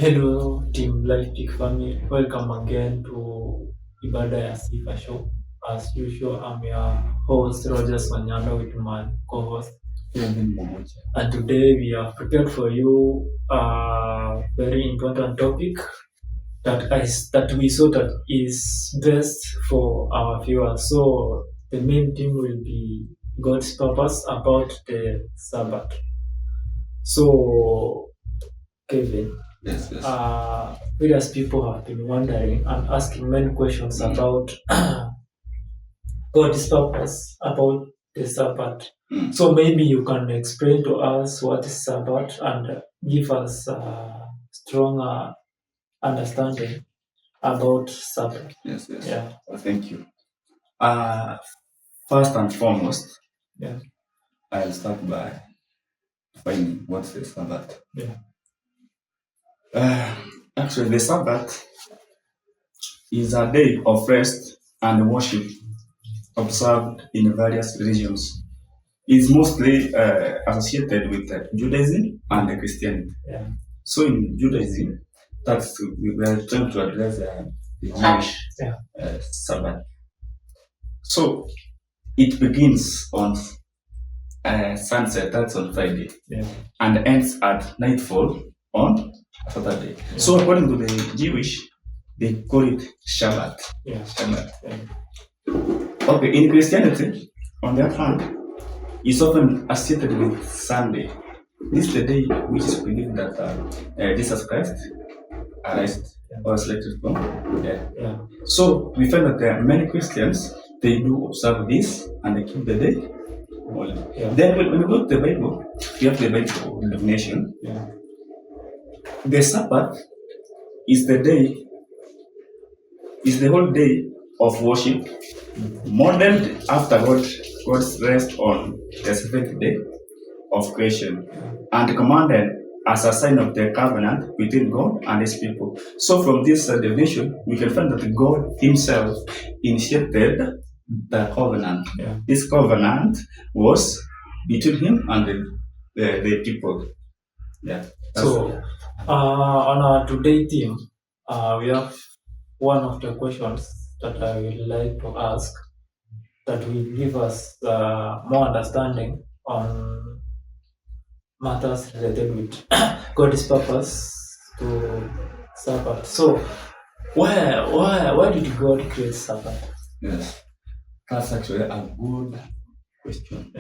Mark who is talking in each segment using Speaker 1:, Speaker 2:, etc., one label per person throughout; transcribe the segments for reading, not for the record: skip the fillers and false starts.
Speaker 1: Hello, Team Life Peak Family. Welcome again to Ibada Ya Sifa show. As usual, I'm your host, Rogers Wanyanda, with my co-host. And today we have prepared for you a very important topic that we saw that is best for our viewers. So the main theme will be God's purpose about the Sabbath. So, Kevin,
Speaker 2: Yes.
Speaker 1: various people have been wondering and asking many questions about God's purpose about the Sabbath. So maybe you can explain to us what is Sabbath and give us a stronger understanding about Sabbath.
Speaker 2: Yes.
Speaker 1: Yeah.
Speaker 2: Well, thank you. First and foremost,
Speaker 1: Yeah.
Speaker 2: I'll start by defining what's the Sabbath.
Speaker 1: Yeah.
Speaker 2: Actually, the Sabbath is a day of rest and worship observed in various religions. It's mostly associated with Judaism and Christianity.
Speaker 1: Yeah.
Speaker 2: So in Judaism, we are trying to address the Jewish Sabbath. So it begins on sunset, that's on Friday, and ends at nightfall on Saturday. Yeah. So according to the Jewish, they call it Shabbat. Shabbat. Okay, in Christianity, on the other hand, is often associated with Sunday. This is the day which is believed that Jesus Christ arrested or selected from. So we find that there are many Christians, they do observe this and they keep the day. Then when we go to the Bible, we have the Bible definition. The Sabbath is the whole day of worship modeled after God's rest on the seventh day of creation and commanded as a sign of the covenant between God and his people. So from this definition, we can find that God himself initiated the covenant. This covenant was between him and the people.
Speaker 1: So on our today theme, we have one of the questions that I would like to ask that will give us more understanding on matters related with God's purpose to Sabbath. So why did God create Sabbath?
Speaker 2: Yes, that's actually a good question.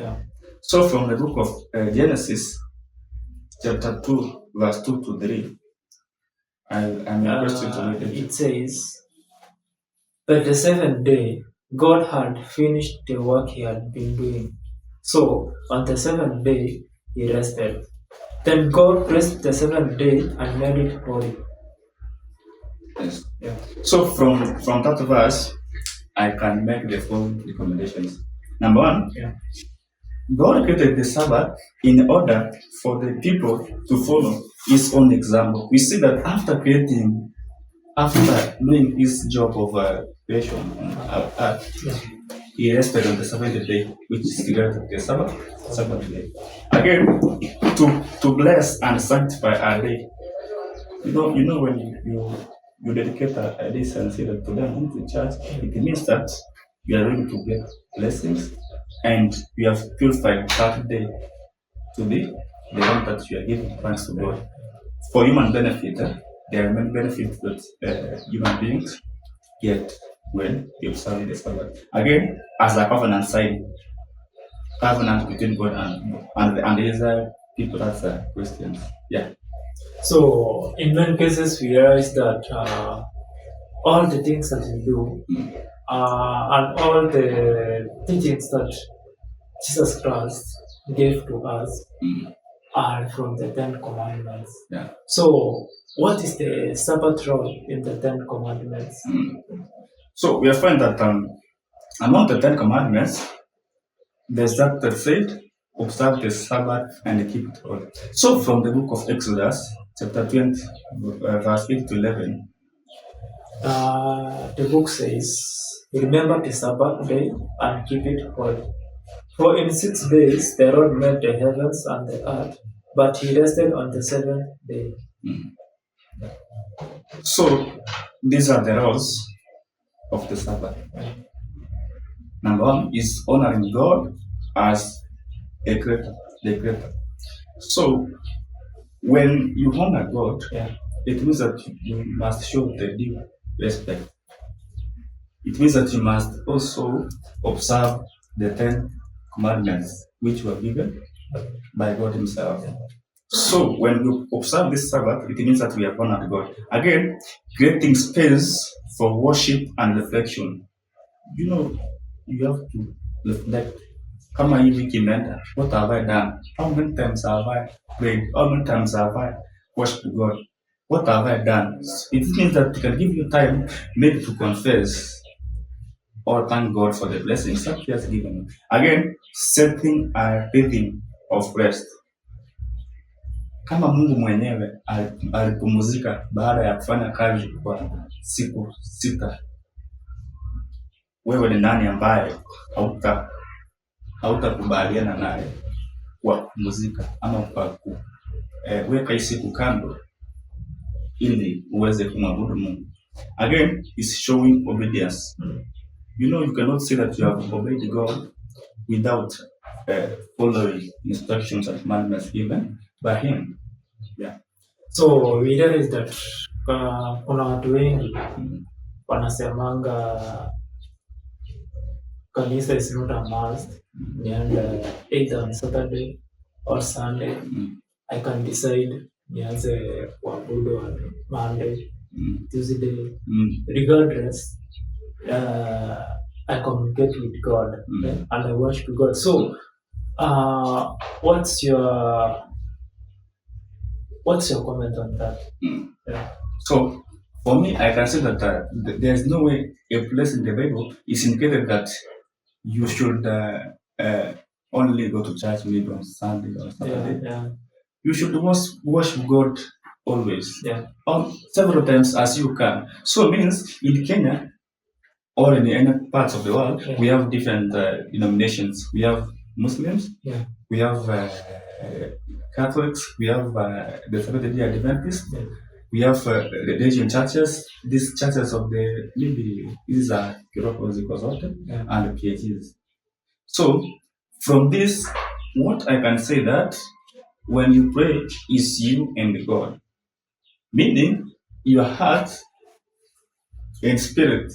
Speaker 2: So from the book of Genesis, chapter 2, verse 2 to 3, I'm requested to read it.
Speaker 1: It says, "But the seventh day, God had finished the work he had been doing. So on the seventh day, he rested. Then God blessed the seventh day and made it holy."
Speaker 2: Yes. So from that verse, I can make the following recommendations. Number one, God created the Sabbath in order for the people to follow his own example. We see that after doing his job of creation on earth, he rested on the seventh day, which is regarded the Sabbath day. Again, to bless and sanctify our day. You know when you dedicate a day and say that today I'm going to church, it means that you are going to get blessings and you have purified that day to be the one that you are giving thanks to God. For human benefit, there are many benefits that human beings get when they observe the Sabbath. Again, as a covenant sign, covenant between God and the Israel people, that's Christians.
Speaker 1: So in many cases, we realize that all the things that we do and all the teachings that Jesus Christ gave to us are from the Ten Commandments. So what is the Sabbath role in the Ten Commandments?
Speaker 2: So we find that among the Ten Commandments, there's that said, observe the Sabbath and keep it holy. So from the book of Exodus, chapter 20, verse 8 to 11.
Speaker 1: The book says, "Remember the Sabbath day and keep it holy. For in 6 days the Lord made the heavens and the earth, but he rested on the seventh day."
Speaker 2: So these are the roles of the Sabbath. Number one is honoring God as a creator, the creator. So when you honor God, it means that you must show the due respect. It means that you must also observe the 10 commandments which were given by God Himself. So when we observe this Sabbath, it means that we have honored God. Again, creating space for worship and reflection. You have to reflect. Kama hii wiki imeenda, what have I done? How many times have I prayed? How many times have I worshipped God? What have I done? It means that we can give you time maybe to confess or thank God for the blessings that He has given you. Again, setting a rhythm of rest. Kama Mungu mwenyewe alipumzika baada ya kufanya kazi kwa siku 6, wewe ni nani ambaye hautakubaliana naye kwa kupumzika ama kwa kuweka hii siku kando ili uweze kumwabudu Mungu? Again, is showing obedience. You cannot say that you have obeyed God without following instructions and commandments given by Him. Yeah.
Speaker 1: So we realize that kuna watu wengi wanasemanga kanisa is not a must, niende either on Saturday or Sunday. I can decide nianze kuabudu on Monday, Tuesday, regardless. I communicate with God and I worship God. So what's your comment on that? Yeah.
Speaker 2: So for me, I can say that there's no way a place in the Bible is indicated that you should only go to church maybe on Sunday or Saturday.
Speaker 1: Yeah.
Speaker 2: You should worship God always, several times as you can. So it means in Kenya or in any parts of the world, we have different denominations. We have Muslims, we have Catholics, we have the Seventh-day Adventists, we have religion churches. These churches of these are and PhDs. So from this, what I can say that when you pray is you and God, meaning your heart and spirit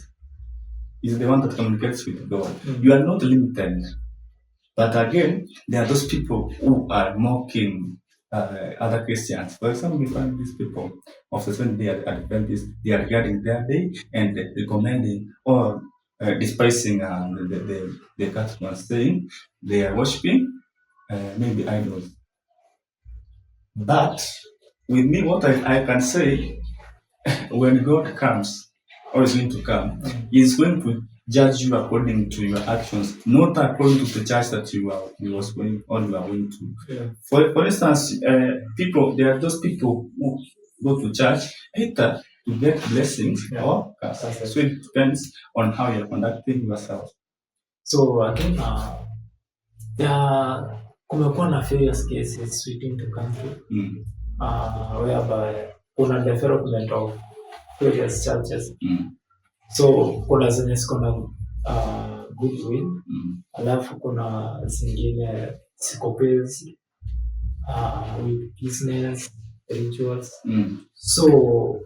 Speaker 2: is the one that communicates with God. You are not limited. But again, there are those people who are mocking other Christians. For example, we find these people of the Seventh-day Adventists, they are regarding their day and recommending or despising the Catholics, saying they are worshiping maybe idols. But with me, what I can say, when God comes, or is going to come, He's going to judge you according to your actions, not according to the church that you are going to.
Speaker 1: Yeah.
Speaker 2: For instance, there are those people who go to church either to get blessings or curses. So it depends on how you're conducting yourself.
Speaker 1: So again, kumekuwa na various cases within the country whereby kuna development of various churches. So kuna zenye ziko na goodwill, alafu kuna zingine ziko based with business rituals. So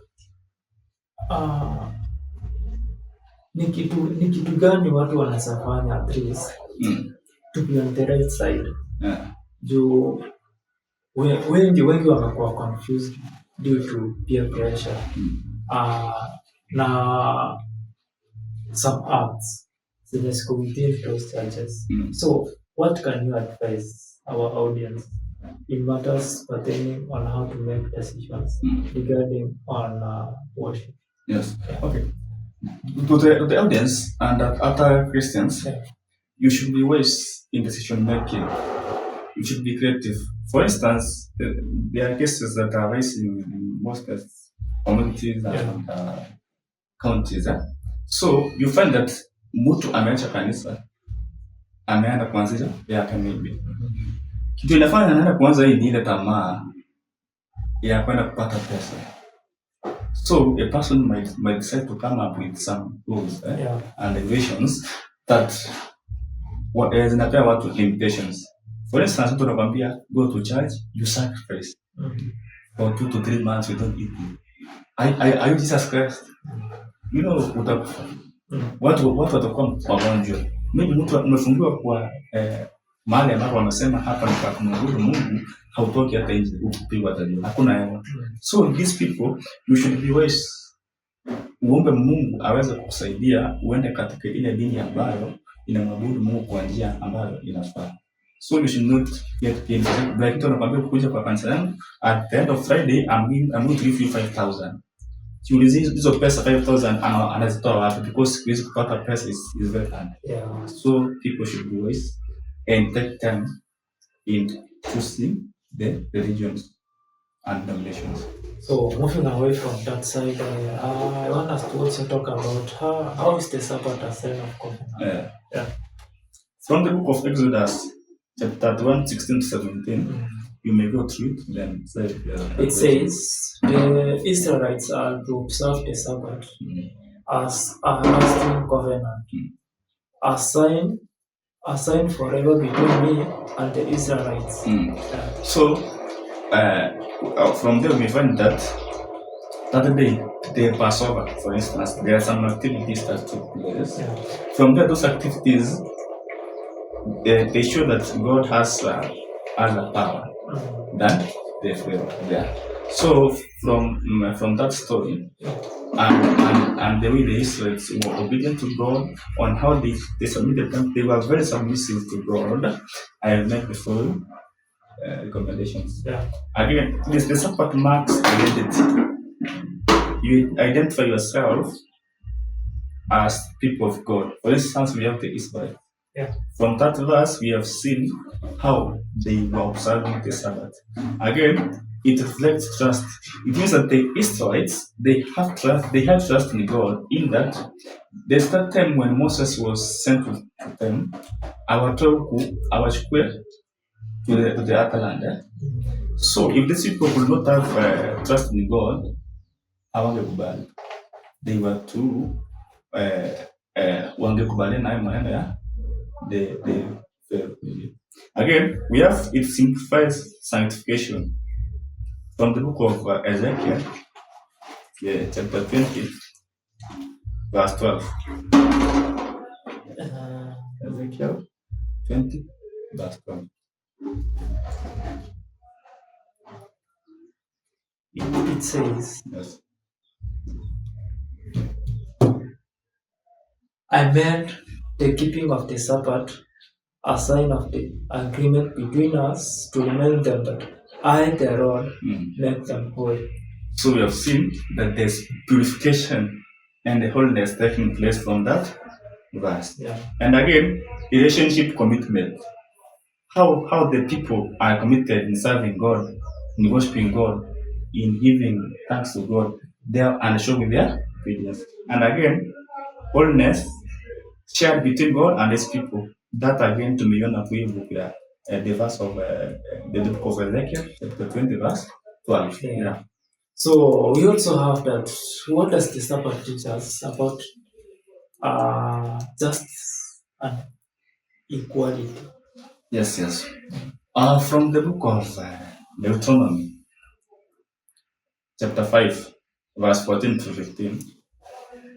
Speaker 1: ni kitu gani watu wanasafanya at least to be on the right side? Juu wengi wamekuwa confused due to peer pressure na some acts zenye ziko within those churches. So what can you advise our audience in matters pertaining on how to make decisions regarding on worship?
Speaker 2: Yes. Okay. To the audience and other Christians, you should be wise in decision making. You should be creative. For instance, there are cases that are rising in most communities and counties. So you find that mtu ameacha kanisa, ameenda kuanzisha yake maybe. Kitu inafanya anaenda kuanza hii ni ile tamaa ya kwenda kupata pesa. So a person might decide to come up with some rules and regulations that zinapea watu limitations. For instance, mtu anakwambia go to church, you sacrifice for 2 to 3 months we don't eat. Are you Jesus Christ? You know, utakufa. Watu watakuwa wagonjwa. Mimi mtu umefungiwa kwa mahali ambapo wamesema hapa ni kwa kumwabudu Mungu, hautoki hata nje ukipigwa tadi. Hakuna hewa. So these people you should be wise. Uombe Mungu aweze kukusaidia uende katika ile dini ambayo inamwabudu Mungu kwa njia ambayo inafaa. So you should not get in like mtu anakuambia kuja kwa kanisa yangu at the end of Friday I'm going to give you 5,000. Kiulizi hizo pesa 5,000 anazitoa wapi? Because kuwezi kupata pesa is very hard. So people should be wise and take time in choosing the religions and denominations.
Speaker 1: So moving away from that side, I want us to also talk about how is the Sabbath a sign of covenant?
Speaker 2: From the book of Exodus, chapter 1, 16 to 17, you may go through it. Then
Speaker 1: it says the Israelites are to observe the Sabbath as a lasting covenant, a sign forever between me and the Israelites.
Speaker 2: So from there we find that day, the Passover, for instance, there are some activities that took place. From there, those activities, they show that God has other power than the Pharaoh there. So from that story, and the way the Israelites were obedient to God, on how they submitted them, they were very submissive to God. I have made the following recommendations. Again, the Sabbath marks identity. You identify yourself as people of God. For instance, we have the Israelites. From that verse, we have seen how they were observing the Sabbath. Again, it reflects trust. It means that the Israelites, they had trust in God, in that there's that time when Moses was sent to them, our square to the other land. So if these people could not have trust in God, they were too wangekubaliana nayo maneno ya the again we have it simplifies sanctification from the book of Ezekiel, chapter 20 verse 12. Ezekiel 20 verse 12.
Speaker 1: It says,
Speaker 2: yes.
Speaker 1: I made the keeping of the Sabbath a sign of the agreement between us to remind them that I, the Lord, make them whole.
Speaker 2: So we have seen that there's purification and the holiness taking place from that verse. And again, relationship commitment. How the people are committed in serving God, in worshiping God, in giving thanks to God, there and showing their obedience. And again, holiness shared between God and His people. That again tumeiona kuibuka the verse of the book of Ezekiel, chapter 20, verse 12.
Speaker 1: So we also have that. What does the Sabbath teach us about justice and equality?
Speaker 2: Yes. From the book of Deuteronomy, chapter 5, verse 14 to 15.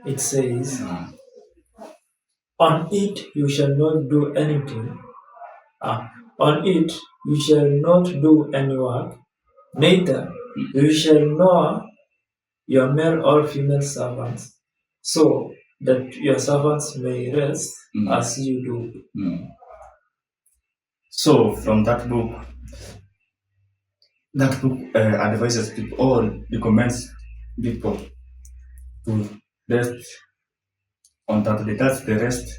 Speaker 1: It says, on it you shall not do anything. On it you shall not do any work, neither you shall know your male or female servants, so that your servants may rest as you do.
Speaker 2: So from that book advises people, or recommends people to rest on that day. That's the rest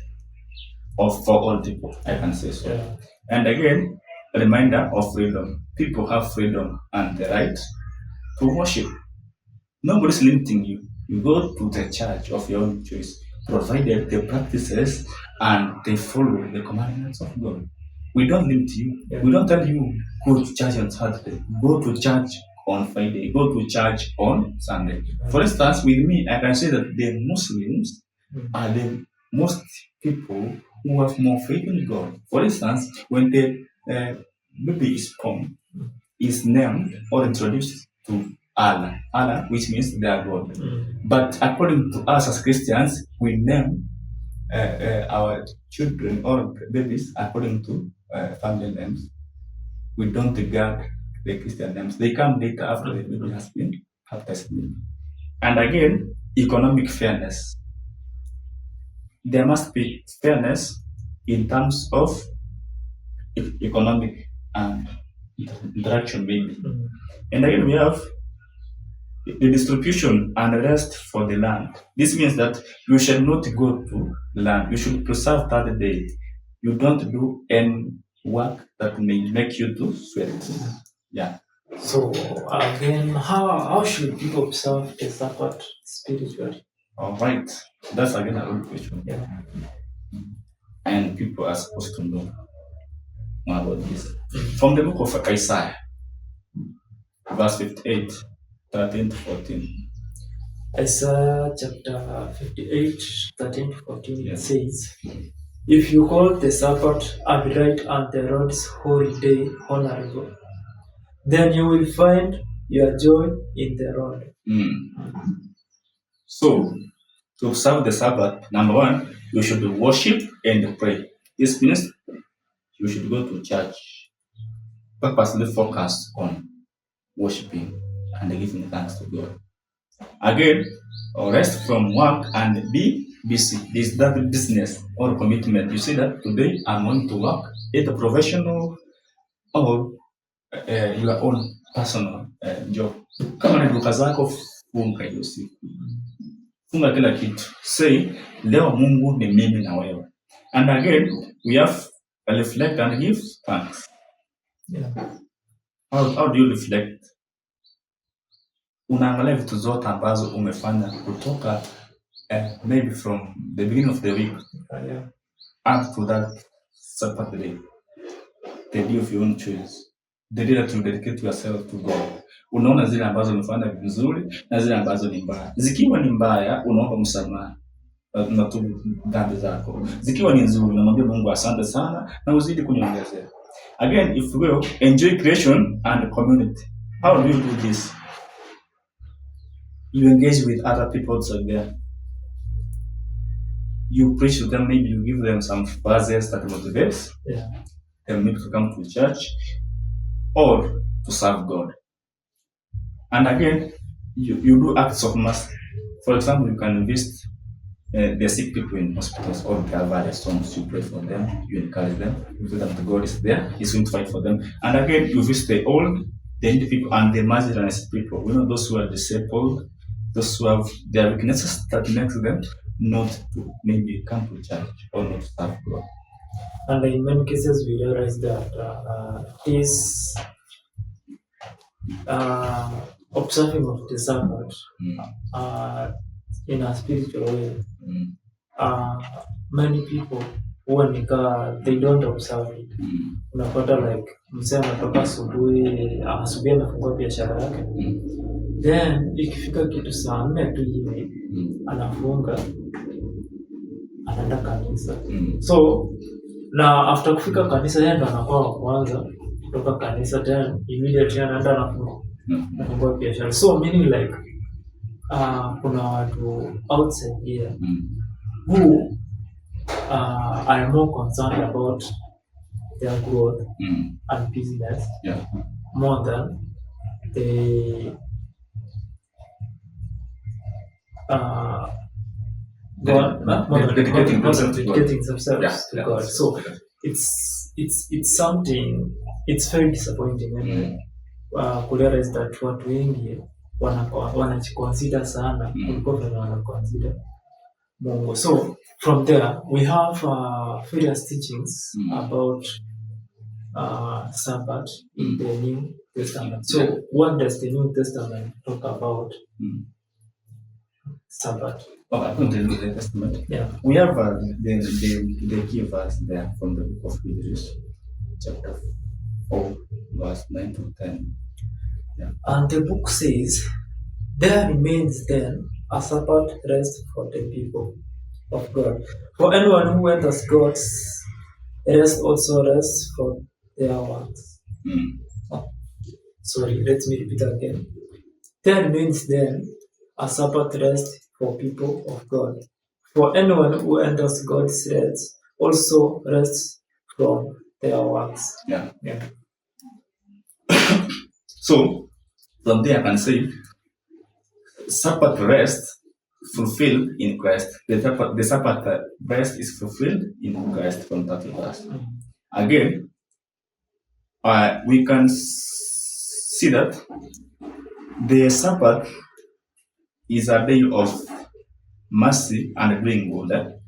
Speaker 2: for all people, I can say so. And again, a reminder of freedom. People have freedom and the right to worship. Nobody's limiting you. You go to the church of your own choice, provided the practices and they follow the commandments of God. We don't limit you. We don't tell you go to church on Saturday. Go to church on Friday, go to church on Sunday. For instance, with me, I can say that the Muslims are the most people who have more faith in God. For instance, when the baby is born, is named or introduced to Allah, which means they are God. But according to us as Christians, we name our children or babies according to family names. We don't regard the Christian names. They come later after the baby has been baptized. And again, economic fairness. There must be fairness in terms of economic and interaction, maybe. And again, we have the distribution and rest for the land. This means that you shall not go to land. You should preserve that day. You don't do any work that may make you to sweat. Yeah.
Speaker 1: So again, how should people observe the Sabbath spiritually?
Speaker 2: All right. That's again a good question.
Speaker 1: Yeah.
Speaker 2: And people are supposed to know more about this. From the book of Isaiah, verse 58, 13 to 14.
Speaker 1: Isaiah chapter 58, 13 to 14, it says, "If you call the Sabbath upright and the Lord's holy day honorable, then you will find your joy in the Lord."
Speaker 2: So, to observe the Sabbath, number one, you should worship and pray. This means you should go to church, purposely focus on worshiping and giving thanks to God. Again, rest from work and be busy. Is that business or commitment? You say that today I'm going to work, either professional or your own personal job. Kama ni duka zako, funga hiyo siku. Funga kila kitu. Say, leo Mungu ni mimi na wewe. And again, we have to reflect and give thanks.
Speaker 1: Yeah.
Speaker 2: How do you reflect? Unaangalia vitu zote ambazo umefanya kutoka maybe from the beginning of the week up to that Sabbath day, the day of your own choice, the day that you dedicate yourself to God. Unaona zile ambazo umefanya vizuri na zile ambazo ni mbaya. Zikiwa ni mbaya, unaomba msamaha na tubu dhambi zako. Zikiwa ni nzuri, unamwambia Mungu asante sana na uzidi kuniongezea. Again, if you will, enjoy creation and community. How do you do this? You engage with other people outside there. You preach to them, maybe you give them some verses that motivates them maybe to come to church or to serve God. And again, you do acts of mercy. For example, you can visit the sick people in hospitals or they have various songs. You pray for them, you encourage them, you say that God is there, He's going to fight for them. And again, you visit the old, the needy people, and the marginalized people. You know, those who are disabled, those who have their weaknesses that makes them not to maybe come to church or not to serve God.
Speaker 1: And in many cases, we realize that this observing of the Sabbath in a spiritual way, many people they don't observe it. Unapata like mzee anatoka asubuhi anafungua biashara yake, then ikifika kitu saa 4 tu hivi anafunga, anaenda kanisa. So na after kufika kanisa yeye ndo anakuwa wa kwanza kutoka kanisa, then immediately anaenda anafungua biashara. So meaning like kuna watu outside here who are more concerned about their growth and business more than the dedicating themselves to God. So it's something, it's very disappointing. Kurealize that watu wengi wanajiconsider sana kuliko vile wanaconsider Mungu. So from there we have various teachings about Sabbath in the New Testament. So what does the New Testament talk about Sabbath?
Speaker 2: According to the New Testament, we have the key verse there from the book of Hebrews, chapter 4, verse 9 to 10. Yeah.
Speaker 1: And the book says, there remains then a Sabbath rest for the people of God. For anyone who enters God's rest also rests from their works. Oh, sorry, let me repeat again. There remains then a Sabbath rest for people of God. For anyone who enters God's rest also rests from their works.
Speaker 2: Yeah.
Speaker 1: Yeah.
Speaker 2: So from there I can say Sabbath rest fulfilled in Christ. The Sabbath rest is fulfilled in Christ from that verse. Again, we can see that the Sabbath is a day of mercy and doing good.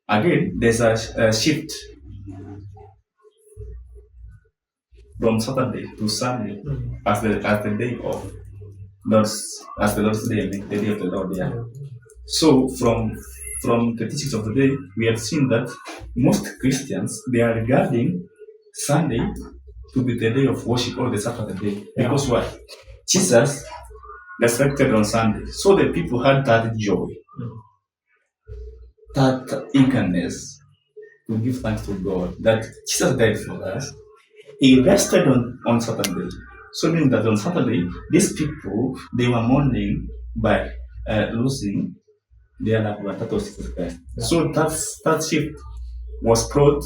Speaker 2: Again, there's a shift from Saturday to Sunday as the day of Lord's, as the Lord's day, the day of the Lord. Yeah. So from the teachings of the day, we have seen that most Christians, they are regarding Sunday to be the day of worship or the Sabbath day. Because what? Jesus resurrected on Sunday. So the people had that joy, that eagerness to give thanks to God, that Jesus died for us. He rested on Saturday. So meaning that on Saturday, these people, they were mourning by losing their loved one, that was Jesus Christ. Yeah. So that shift was brought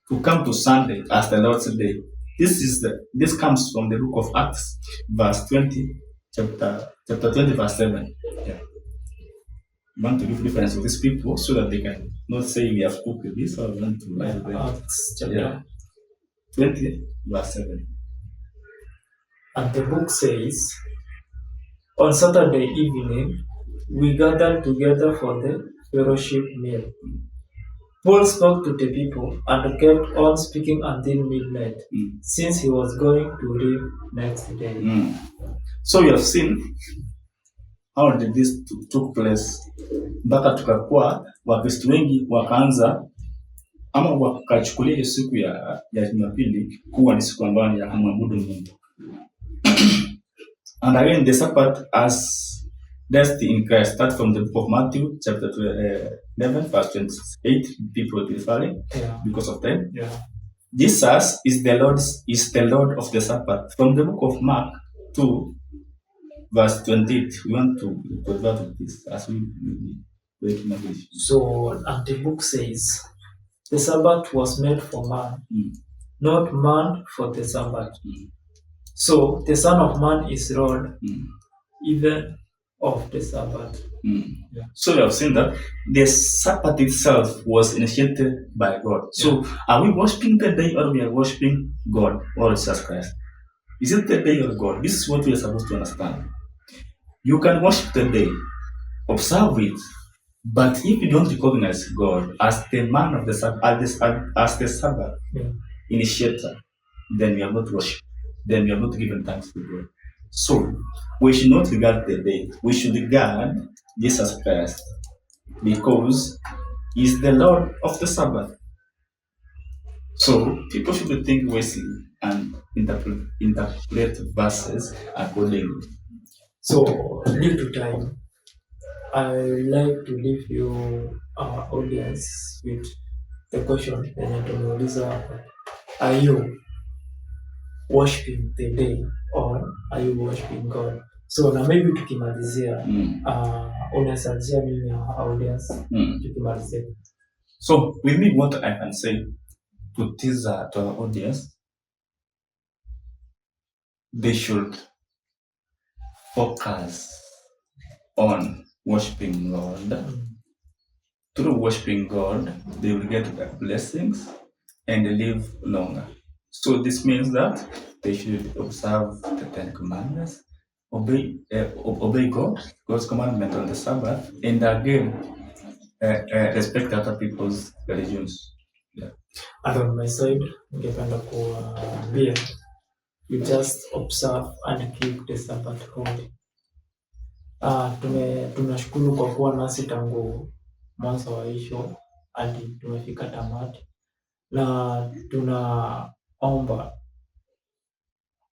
Speaker 2: to come to Sunday as the Lord's Day. This comes from the book of Acts, verse 20, chapter 20, verse 7. Yeah. We want to give reference to these people so that they can not say we have cooked this or want to lie to them.
Speaker 1: Acts chapter
Speaker 2: 20, verse 7.
Speaker 1: And the book says, on Saturday evening, we gathered together for the fellowship meal. Paul spoke to the people and kept on speaking until midnight, since he was going to leave next day.
Speaker 2: So you have seen how did this took place, mpaka tukakuwa Wakristo wengi wakaanza ama wakachukulia hiyo siku ya Jumapili kuwa ni siku ambayo ni ya kumwabudu Mungu. And again, the Sabbath as rest in Christ, start from the book of Matthew, chapter 11, verse 28. People will be referring because of time.
Speaker 1: Yeah.
Speaker 2: Jesus is the Lord of the Sabbath. From the book of Mark 2, verse 28. We want to convert with this as we break English.
Speaker 1: So, and the book says, the Sabbath was made for man, not man for the Sabbath. So the Son of Man is Lord, even of the Sabbath.
Speaker 2: Yeah. So you have seen that the Sabbath itself was initiated by God. So are we worshiping the day or we are worshiping God or Jesus Christ? Is it the day of God? This is what we are supposed to understand. You can worship the day, observe it, but if you don't recognize God as the man of the Sabbath, as the Sabbath initiator, then we are not worshiping. Then we are not giving thanks to God. So we should not regard the day. We should regard Jesus Christ because He is the Lord of the Sabbath. So people should think wisely and interpret verses accordingly.
Speaker 1: So due to time, I would like to leave you our audience with the question are you worshiping the day or are you worshiping God? So na maybe tukimalizia unasajia mimi audience tukimalizia.
Speaker 2: So with me, what I can say to this to our audience, they should focus on worshiping God. Through worshiping God, they will get the blessings and live longer. So this means that they should observe the Ten Commandments, obey God's commandment on the Sabbath, and again respect other people's religions. Yeah.
Speaker 1: And on my side, ningependa kuambia you just observe and keep the Sabbath holy. Tunashukuru kwa kuwa nasi tangu mwanzo wa hisho hadi tumefika tamati, na tunaomba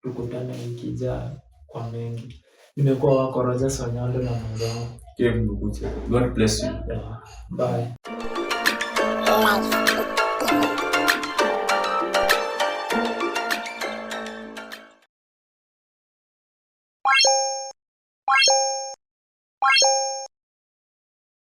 Speaker 1: tukutane wiki ijayo. kwa mengi. Nimekuwa wako Rogers Wanyando na mwenzangu.
Speaker 2: God bless you.
Speaker 1: Yeah. Bye.